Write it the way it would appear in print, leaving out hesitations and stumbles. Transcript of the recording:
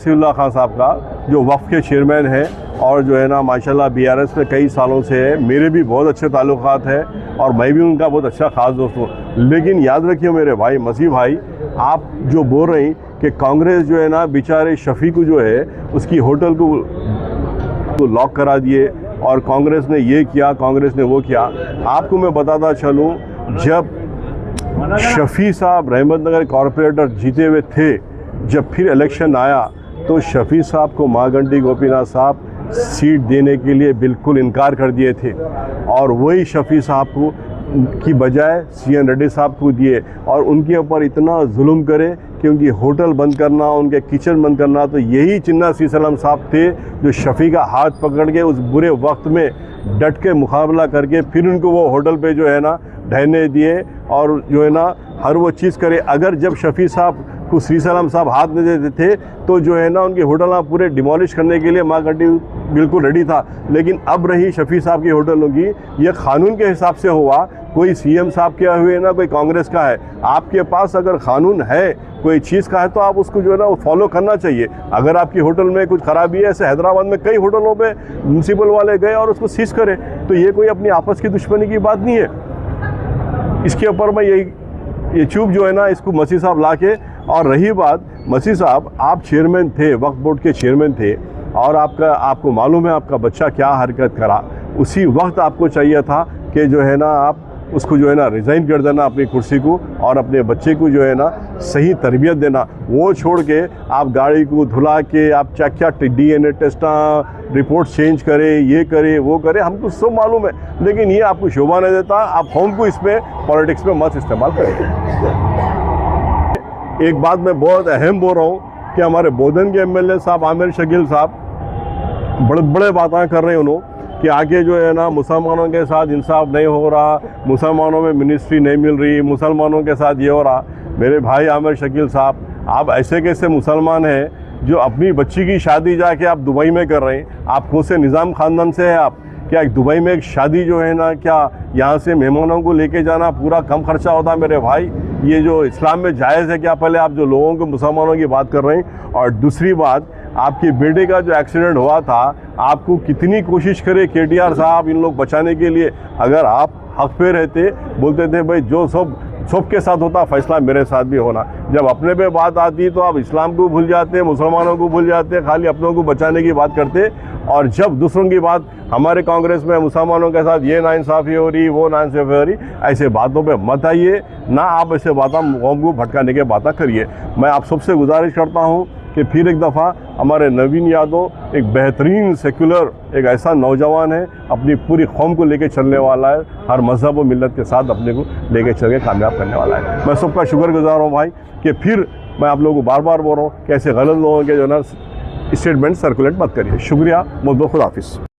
वसीउल्लाह खान साहब का, जो वक्फ के चेयरमैन हैं और जो है ना माशाल्लाह बीआरएस में कई सालों से है। मेरे भी बहुत अच्छे ताल्लुकात हैं और मैं भी उनका बहुत अच्छा ख़ास दोस्त हूँ। लेकिन याद रखिए मेरे भाई मसीह भाई, आप जो बोल रहे हैं कि कांग्रेस जो है ना बेचारे शफी को जो है उसकी होटल को लॉक करा दिए और कांग्रेस ने ये किया, कांग्रेस ने वो किया। आपको मैं बताता चलूँ, जब शफी साहब रहमतनगर कॉरपोरेटर जीते हुए थे, जब फिर इलेक्शन आया तो शफी साहब को महागंटी गोपीनाथ साहब सीट देने के लिए बिल्कुल इनकार कर दिए थे और वही शफी साहब को की बजाय CN रेड्डी साहब को दिए और उनके ऊपर इतना जुल्म करे कि उनकी होटल बंद करना, उनके किचन बंद करना। तो यही चिन्ना सीसलम साहब थे जो शफी का हाथ पकड़ के उस बुरे वक्त में डट के मुकाबला करके फिर उनको वो होटल पे जो है ना रहने दिए और जो है ना हर वो चीज़ करे। अगर जब शफी साहब को सीसलम साहब हाथ नहीं देते थे तो जो है ना उनके होटल पूरे डिमोलिश करने के लिए महागंटी बिल्कुल रेडी था। लेकिन अब रही शफी साहब की होटलों की, ये कानून के हिसाब से हुआ, कोई CM साहब के हुए ना कोई कांग्रेस का है। आपके पास अगर कानून है कोई चीज़ का है तो आप उसको जो है ना वो फॉलो करना चाहिए। अगर आपकी होटल में कुछ खराबी है, ऐसे हैदराबाद में कई होटलों पे म्यूनसिपल वाले गए और उसको सीज करें, तो ये कोई अपनी आपस की दुश्मनी की बात नहीं है। इसके ऊपर मैं ये चूप जो है ना इसको मसीह साहब ला के। और रही बात मसीह साहब, आप चेयरमैन थे, वक्फ बोर्ड के चेयरमैन थे और आपको मालूम है आपका बच्चा क्या हरकत करा। उसी वक्त आपको चाहिए था कि जो है ना आप उसको जो है ना रिज़ाइन कर देना अपनी कुर्सी को और अपने बच्चे को जो है ना सही तरबियत देना। वो छोड़ के आप गाड़ी को धुला के आप क्या DNA टेस्ट रिपोर्ट चेंज करें, ये करें वो करें, हमको सब मालूम है, लेकिन ये आपको शोभा नहीं देता। आप होम को इसमें पॉलिटिक्स में मत इस्तेमाल करें। एक बात मैं बहुत अहम बोल रहा हूँ कि हमारे बोधन के MLA साहब आमिर शकील साहब बड़े बातें कर रहे हैं उन्होंने कि आगे जो है ना मुसलमानों के साथ इंसाफ नहीं हो रहा, मुसलमानों में मिनिस्ट्री नहीं मिल रही, मुसलमानों के साथ ये हो रहा। मेरे भाई आमिर शकील साहब, आप ऐसे कैसे मुसलमान हैं जो अपनी बच्ची की शादी जाके आप दुबई में कर रहे हैं? आप कौन से निज़ाम ख़ानदान से है आप? क्या दुबई में एक शादी जो है ना, क्या यहाँ से मेहमानों को लेके जाना पूरा कम खर्चा होता है? मेरे भाई, ये जो इस्लाम में जायज़ है क्या? पहले आप जो लोगों को मुसलमानों की बात कर रहे हैं। और दूसरी बात, आपके बेटे का जो एक्सीडेंट हुआ था, आपको कितनी कोशिश करे KTR साहब इन लोग बचाने के लिए। अगर आप हक पे रहते, बोलते थे भाई जो सबके साथ होता फैसला मेरे साथ भी होना। जब अपने पे बात आती तो आप इस्लाम को भूल जाते, मुसलमानों को भूल जाते, खाली अपनों को बचाने की बात करते। और जब दूसरों की बात, हमारे कांग्रेस में मुसलमानों के साथ ये नाइंसाफ़ी हो रही, वो नाइंसाफ़ी हो रही, ऐसे बातों पे मत आइए ना। आप ऐसे बातें कौम को भटकाने के बातें करिए। मैं आप सबसे गुजारिश करता हूँ कि फिर एक दफ़ा हमारे नवीन यादव एक बेहतरीन सेक्युलर एक ऐसा नौजवान है, अपनी पूरी कौम को लेके चलने वाला है, हर मज़हब और मिलत के साथ अपने को लेके चल के कामयाब करने वाला है। मैं सबका शुक्रगुजार हूँ भाई कि फिर मैं आप लोगों को बार बार बोल रहा हूँ कि ऐसे गलत लोगों के जो ना स्टेटमेंट सर्कुलेट मत करिए। शुक्रिया, बहुत बहुत खुदा हाफिज़।